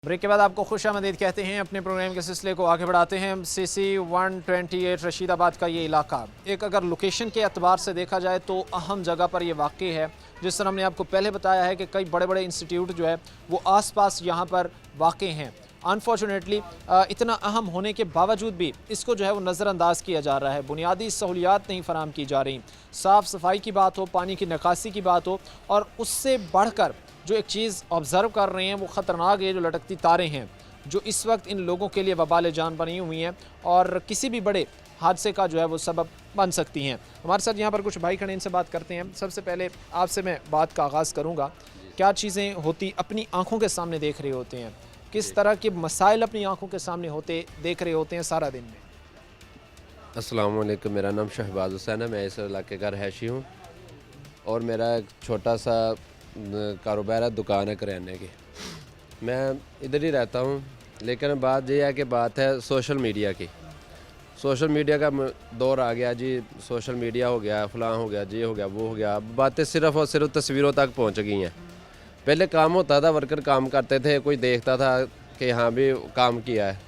ब्रेक के बाद आपको खुशामदीद कहते हैं। अपने प्रोग्राम के सिलसिले को आगे बढ़ाते हैं। CC 128 रशीदाबाद का ये इलाका एक अगर लोकेशन के अतबार से देखा जाए तो अहम जगह पर ये वाक़ई है। जिस तरह हमने आपको पहले बताया है कि कई बड़े बड़े इंस्टीट्यूट जो है वो आसपास यहाँ पर वाक़ई हैं। अनफॉर्चुनेटली इतना अहम होने के बावजूद भी इसको जो है वो नज़रअंदाज किया जा रहा है, बुनियादी सहूलियात नहीं फराहम की जा रही, साफ़ सफाई की बात हो, पानी की निकासी की बात हो, और उससे बढ़कर जो एक चीज़ ऑब्ज़र्व कर रहे हैं वो ख़तरनाक है, जो लटकती तारें हैं जो इस वक्त इन लोगों के लिए वबाल जान बनी हुई हैं और किसी भी बड़े हादसे का जो है वो सबब बन सकती हैं। हमारे साथ यहाँ पर कुछ भाई खड़े, इनसे बात करते हैं। सबसे पहले आपसे मैं बात का आगाज़ करूँगा, क्या चीज़ें होती अपनी आँखों के सामने देख रहे होते हैं, किस तरह के मसाइल अपनी आंखों के सामने होते देख रहे होते हैं सारा दिन में? अस्सलाम वालेकुम, मेरा नाम शहबाज हुसैन है, मैं इस इलाके का रहायशी हूँ और मेरा एक छोटा सा कारोबार है, दुकान है करियाने की। मैं इधर ही रहता हूँ, लेकिन बात यह है कि बात है सोशल मीडिया की। सोशल मीडिया का दौर आ गया जी, सोशल मीडिया हो गया, फलां हो गया, ये हो गया, वो हो गया, अब बातें सिर्फ़ और सिर्फ तस्वीरों तक पहुँच गई हैं। पहले काम होता था, वर्कर काम करते थे, कोई देखता था कि हाँ भी काम किया है।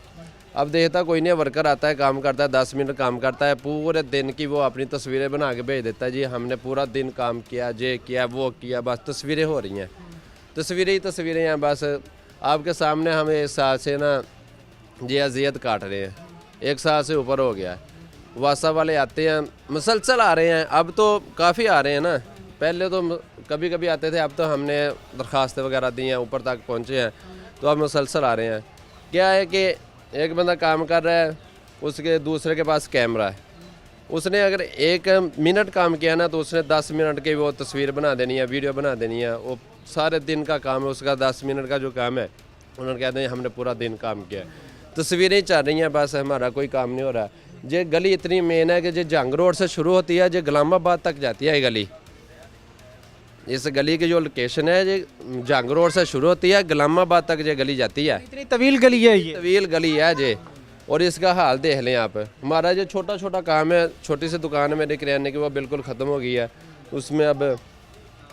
अब देखता कोई नहीं, वर्कर आता है, काम करता है, 10 मिनट काम करता है, पूरे दिन की वो अपनी तस्वीरें बना के भेज देता है, जी हमने पूरा दिन काम किया, ये किया, वो किया, बस तस्वीरें हो रही हैं, तस्वीरें ही तस्वीरें हैं। बस आपके सामने हम 1 साल से ना ये अजियत काट रहे हैं, 1 साल से ऊपर हो गया है। वासा वाले आते हैं, मुसलसल आ रहे हैं, अब तो काफ़ी आ रहे हैं ना, पहले तो कभी कभी आते थे, अब तो हमने दरख्वास्तें वगैरह दी हैं, ऊपर तक पहुँचे हैं, तो अब मुसलसल आ रहे हैं। क्या है कि एक बंदा काम कर रहा है, उसके दूसरे के पास कैमरा है, उसने अगर 1 मिनट काम किया ना तो उसने 10 मिनट की वो तस्वीर बना देनी है, वीडियो बना देनी है। वो सारे दिन का काम है उसका, 10 मिनट का जो काम है, उन्होंने कहते हैं हमने पूरा दिन काम किया। तस्वीरें चल रही हैं, बस हमारा कोई काम नहीं हो रहा। ये गली इतनी मेन है कि जो जंग रोड से शुरू होती है, जो गुलामाबाद तक जाती है ये गली। इस गली की जो लोकेशन है, ये जंग रोड से शुरू होती है, गुलामाबाद तक ये गली जाती है। इतनी तवील गली है, ये तवील गली है जे, और इसका हाल देख लें आप। हमारा जो छोटा छोटा काम है, छोटी सी दुकान है मेरे किराने की, वो बिल्कुल ख़त्म हो गई है। उसमें अब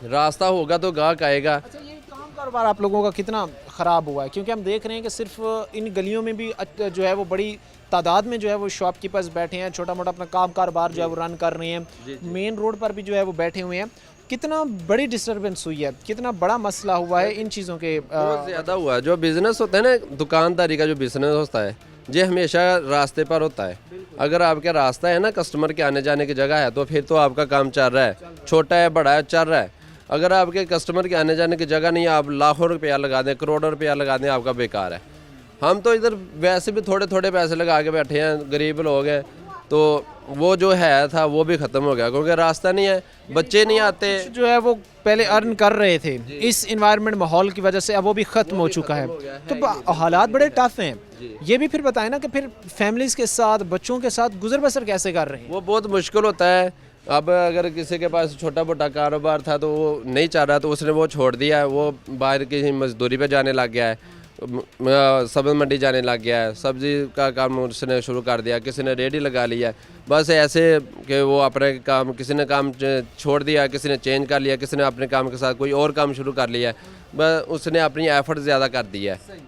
रास्ता होगा तो गाहक आएगा। अच्छा, ये काम कारोबार आप लोगों का कितना ख़राब हुआ है? क्योंकि हम देख रहे हैं कि सिर्फ इन गलियों में भी जो है वो बड़ी तादाद में जो है वो शॉपकीपर्स बैठे हैं, छोटा मोटा अपना काम कारोबार जो है वो रन कर रहे हैं, मेन रोड पर भी जो है वो बैठे हुए हैं। कितना बड़ी डिस्टर्बेंस हुई है, कितना बड़ा मसला हुआ है इन चीज़ों के? बहुत ज़्यादा हुआ है। जो बिज़नेस होता है ना, दुकानदारी का जो बिज़नेस होता है, ये हमेशा रास्ते पर होता है। अगर आपका रास्ता है ना कस्टमर के आने जाने की जगह है तो फिर तो आपका काम चल रहा है, छोटा है बड़ा है चल रहा है। अगर आपके कस्टमर के आने जाने की जगह नहीं है, आप लाखों रुपया लगा दें, करोड़ों रुपया लगा दें, आपका बेकार है। हम तो इधर वैसे भी थोड़े थोड़े पैसे लगा के बैठे हैं, गरीब लोग हैं, तो वो जो है था वो भी ख़त्म हो गया क्योंकि रास्ता नहीं है, बच्चे नहीं आते। जो है वो पहले अर्न कर रहे थे, इस इन्वायरमेंट माहौल की वजह से अब वो भी ख़त्म हो चुका है। तो हालात बड़े टफ हैं। ये भी फिर बताएं ना कि फिर फैमिलीज़ के साथ, बच्चों के साथ गुजर बसर कैसे कर रहे हैं? वो बहुत मुश्किल होता है। अब अगर किसी के पास छोटा मोटा कारोबार था तो वो नहीं चाह रहा, तो उसने वो छोड़ दिया है, वो बाहर की मजदूरी पे जाने लग गया है, सब्ज़ी मंडी जाने लग गया है, सब्ज़ी का काम उसने शुरू कर दिया, किसी ने रेडी लगा लिया है। बस ऐसे कि वो अपने काम, किसी ने काम छोड़ दिया, किसी ने चेंज कर लिया, किसी ने अपने काम के साथ कोई और काम शुरू कर लिया है। बस उसने अपनी एफर्ट ज़्यादा कर दिया है।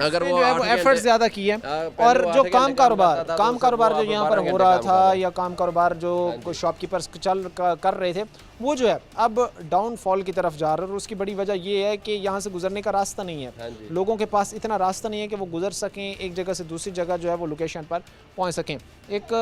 अगर वो एफर्ट ज़्यादा की है। और जो काम कारोबार जो यहाँ पर हो रहा था, या काम कारोबार जो शॉपकीपर्स कर रहे थे, वो जो है अब डाउनफॉल की तरफ जा रहा है। और उसकी बड़ी वजह ये है कि यहाँ से गुजरने का रास्ता नहीं है, लोगों के पास इतना रास्ता नहीं है कि वो गुजर सकें, एक जगह से दूसरी जगह जो है वो लोकेशन पर पहुँच सकें। एक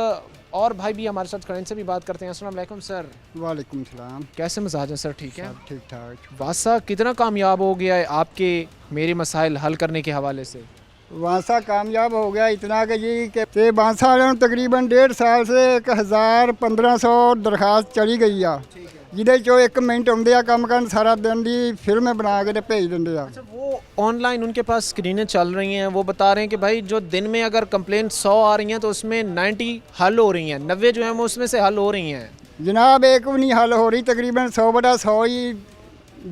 और भाई भी हमारे साथ खड़े, इनसे भी बात करते हैं। अस्सलाम वालेकुम सर। वालेकुम सलाम। कैसे मिजाज है सर? ठीक है, ठीक ठाक। वासा कितना कामयाब हो गया है आपके मेरे मसाइल हल करने के हवाले से? वासा कामयाब हो गया इतना कि जी कि बांसा वालों तकरीबन 1.5 साल से 1500 दरखास्त चली गई आ, जिहदे चो 1 मिनट आउंदे आ काम करन, सारा दिन दी फिल्म बना के भेज दिंदे आ। अच्छा, वो ऑनलाइन उनके पास स्क्रीनें चल रही हैं, वो बता रहे हैं कि भाई जो दिन में अगर कंप्लेंट 100 आ रही हैं तो उसमें 90 हल हो रही हैं, 90 जो है वो उसमें से हल हो रही हैं। जनाब एक भी नहीं हल हो रही, तकरीबन 100/100 ही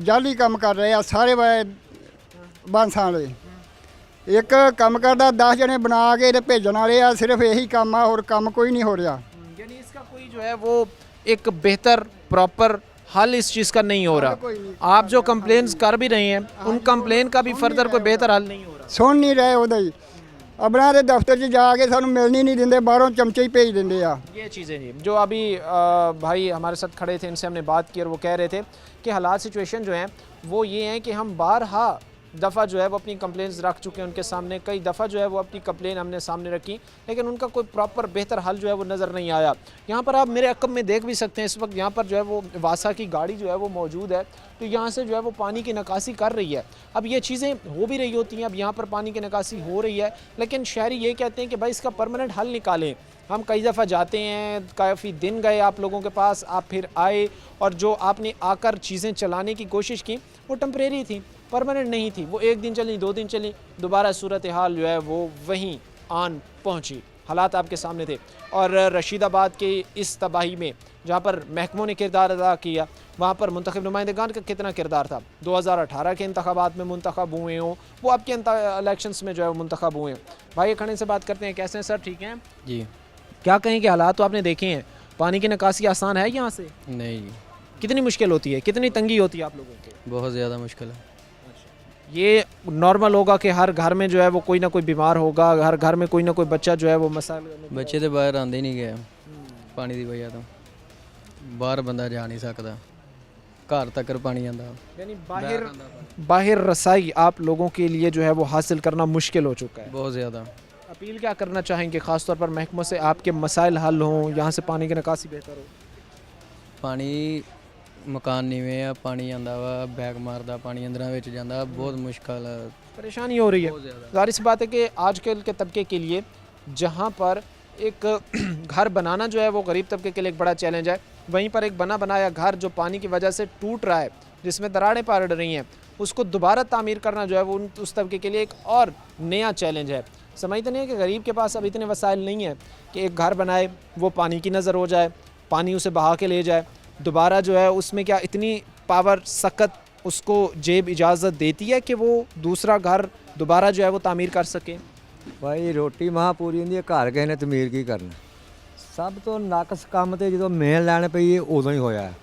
जाली काम कर रहे आ सारे बांसा वाले। एक काम करदा 10 जने बना के ते भेजण वाले आ, सिर्फ यही काम आ, और काम कोई नहीं हो रहा। यानी इसका कोई जो है वो एक बेहतर प्रॉपर हल इस चीज़ का नहीं हो रहा। आप जो कंप्लेंट्स कर भी रहे हैं, उन कंप्लेन का भी फर्दर कोई बेहतर हल नहीं हो रहा। सुन नहीं रहे उहदा ही, अपना दे दफ्तर च जाके सानू मिलनी नहीं दिंदे, बाहरों चमचे ही भेज दिंदे आ। ये चीज़ें जी जो अभी भाई हमारे साथ खड़े थे, इनसे हमने बात की और वो कह रहे थे कि हालात सिचुएशन जो हैं वो ये हैं कि हम बारहा दफ़ा जो है वो अपनी कंप्लेंट्स रख चुके हैं उनके सामने, कई दफ़ा जो है वो अपनी कंप्लेन हमने सामने रखी, लेकिन उनका कोई प्रॉपर बेहतर हल जो है वो नज़र नहीं आया। यहाँ पर आप मेरे अकब में देख भी सकते हैं, इस वक्त यहाँ पर जो है वो वासा की गाड़ी जो है वो मौजूद है, तो यहाँ से जो है वो पानी की निकासी कर रही है। अब ये चीज़ें हो भी रही होती हैं, अब यहाँ पर पानी की निकासी हो रही है, लेकिन शहरी ये कहते हैं कि भाई इसका परमानेंट हल निकालें। हम कई दफ़ा जाते हैं, काफ़ी दिन गए आप लोगों के पास, आप फिर आए और जो आपने आकर चीज़ें चलाने की कोशिश की वो टेम्परेरी थी, परमानेंट नहीं थी। वो 1 दिन चली, 2 दिन चली, दोबारा सूरत हाल जो है वो वहीं आन पहुंची। हालात आपके सामने थे। और रशीदाबाद के इस तबाही में जहां पर महकमों ने किरदार अदा किया, वहां पर मुंतखब नुमाइंदगान का कितना किरदार था? 2018 के इंतखाबात में मुंतखब हुए हों, वो आपके इलेक्शंस में जो है वो मुंतखब हुए हैं। भाई खड़े से बात करते हैं, कैसे हैं सर? ठीक हैं जी। क्या कहें कि हालात तो आपने देखे हैं, पानी की निकासी आसान है यहाँ से? नहीं, कितनी मुश्किल होती है, कितनी तंगी होती है आप लोगों की? बहुत ज़्यादा मुश्किल है। ये नॉर्मल होगा कि हर घर में जो है वो कोई ना कोई बीमार होगा, हर घर में कोई ना कोई बच्चा जो है वो मसाइल, बच्चे तो बाहर आंदे नहीं गए पानी की वजह तो, बाहर बंदा जा नहीं सकता, घर तक पानी आंदा। यानी बाहर रसाई आप लोगों के लिए जो है वो हासिल करना मुश्किल हो चुका है बहुत ज़्यादा। अपील क्या करना चाहेंगे ख़ास तौर पर महकमों से, आपके मसाइल हल हों, यहाँ से पानी की निकासी बेहतर हो? पानी मकान नीवें आ, पानी आंदा वा, बैग मारदा पानी अंदर विच जांदा, बहुत मुश्किल परेशानी हो रही है। जाहिर सी बात है कि आजकल के तबके के लिए जहाँ पर एक घर बनाना जो है वो गरीब तबके के लिए एक बड़ा चैलेंज है, वहीं पर एक बना बनाया घर जो पानी की वजह से टूट रहा है, जिसमें दरारें पड़ रही हैं, उसको दोबारा तामीर करना जो है वो उस तबके के लिए एक और नया चैलेंज है। समझते नहीं है कि गरीब के पास अब इतने वसाइल नहीं है कि एक घर बनाए, वो पानी की नज़र हो जाए, पानी उसे बहा के ले जाए, दोबारा जो है उसमें क्या इतनी पावर सकत उसको जेब इजाज़त देती है कि वो दूसरा घर दोबारा जो है वो तामीर कर सके? भाई रोटी महा पूरी होंदी है, घर किसी ने तमीर की करना। सब तो नाकस काम तो जो मेन लैन पई उदों ही होया है,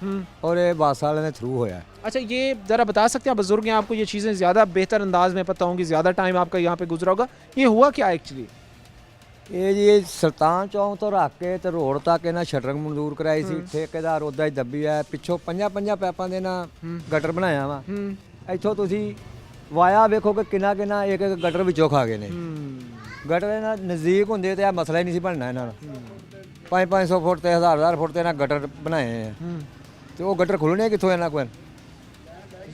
और ये बस वाले ने थ्रू होया है। अच्छा, ये ज़रा बता सकते हैं, बुजुर्ग हैं, आपको ये चीज़ें ज़्यादा बेहतर अंदाज में पता होंगी, ज़्यादा टाइम आपका यहाँ पे गुजरा होगा, ये हुआ क्या एक्चुअली? ये जी सुल्तान चौक तो रख के तो रोड तक इन्हें शटरिंग मंजूर कराई सी, ठेकेदार उदा ही दब्बी है, पिछों 5 पैपां दे ना गटर बनाया वा, इत्थों तुसीं वाया वेखो कि किन्ना एक गटर विचों खा गए ने। ਗਟਰ ਇਹਨਾਂ ਨਜ਼ਦੀਕ ਹੁੰਦੇ ਤੇ ਆ ਮਸਲਾ ਹੀ ਨਹੀਂ ਸੀ ਬਣਨਾ ਇਹਨਾਂ ਦਾ 500 ਫੁੱਟ ਤੇ 1000 ਫੁੱਟ ਤੇ ਇਹਨਾਂ ਗਟਰ ਬਣਾਏ ਆ ਤੇ ਉਹ ਗਟਰ ਖੁੱਲਣੇ ਕਿੱਥੋਂ ਇਹਨਾਂ ਕੋਲ।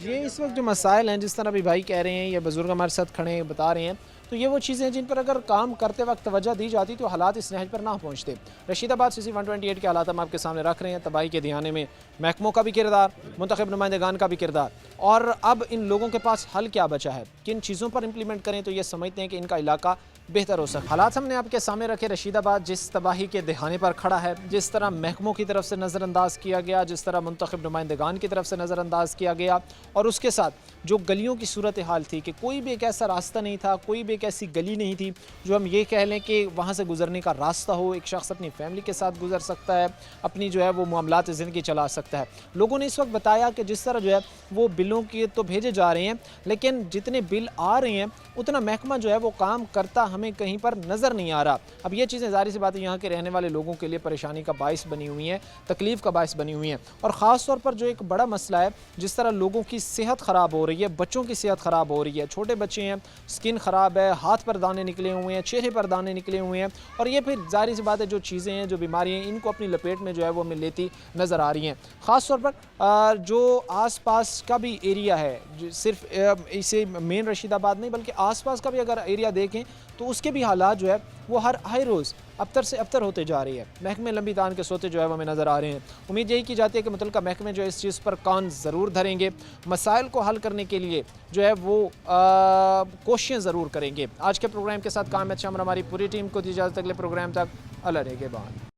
ये इस वक्त जो मसाइल हैं, जिस तरह भी भाई कह रहे हैं या बुज़ुर्ग हमारे साथ खड़े हैं बता रहे हैं, तो ये वो चीज़ें हैं जिन पर अगर काम करते वक्त तवज्जो दी जाती तो हालात इस नहज पर ना पहुँचते। रशीदाबाद CC 128 के हालात हम आपके सामने रख रहे हैं। तबाही के दिहाने में महकमों का भी किरदार, मुंतखब नुमाइंदगान का भी किरदार, और अब इन लोगों के पास हल क्या बचा है, किन चीज़ों पर इम्प्लीमेंट करें तो ये समझते हैं कि इनका इलाका बेहतर हो सकता। हालात हमने आपके सामने रखे। रशीदाबाद जिस तबाही के दिहाने पर खड़ा है, जिस तरह महकमों की तरफ से नज़रअंदाज किया गया, जिस तरह मुंतखब नुमाइंदगान की तरफ से नज़रअंदाज किया गया, और उसके साथ जो गलियों की सूरत हाल थी कि कोई भी एक ऐसा रास्ता नहीं था, कोई भी एक ऐसी गली नहीं थी जो हम ये कह लें कि वहाँ से गुजरने का रास्ता हो। एक शख्स अपनी फैमिली के साथ गुजर सकता है, अपनी जो है वो मामलात ज़िंदगी चला सकता है। लोगों ने इस वक्त बताया कि जिस तरह जो है वो बिलों के तो भेजे जा रहे हैं, लेकिन जितने बिल आ रहे हैं उतना महकमा जो है वो काम करता हमें कहीं पर नज़र नहीं आ रहा। अब ये चीज़ें ज़ाहिर सी बात है यहाँ के रहने वाले लोगों के लिए परेशानी का बायस बनी हुई हैं, तकलीफ़ का बायस बनी हुई हैं। और ख़ास तौर पर जो एक बड़ा मसला है, जिस तरह लोगों की सेहत ख़राब हो रही है, बच्चों की सेहत ख़राब हो रही है, छोटे बच्चे हैं, स्किन ख़राब है, हाथ पर दाने निकले हुए हैं, चेहरे पर दाने निकले हुए हैं, और ये फिर ज़ाहिर सी बात है जो चीज़ें हैं, जो बीमारियाँ हैं, इनको अपनी लपेट में जो है वो लेती नज़र आ रही हैं। ख़ास तौर पर जो आस पास का भी एरिया है, सिर्फ इसे मेन रशीदाबाद नहीं बल्कि आस पास का भी अगर एरिया देखें तो उसके भी हालात जो है वो हर रोज़ अबतर से अबतर होते जा रही है। महकमे लंबी तान के सोते जो है वो हमें नज़र आ रहे हैं। उम्मीद यही की जाती है कि मुतल्लिका महकमे जो है इस चीज़ पर कान ज़रूर धरेंगे, मसाइल को हल करने के लिए जो है वो कोशिशें ज़रूर करेंगे। आज के प्रोग्राम के साथ काम है शाम, हमारी पूरी टीम को दी इजाज़त। अगले प्रोग्राम तक अल्लाह के बाद।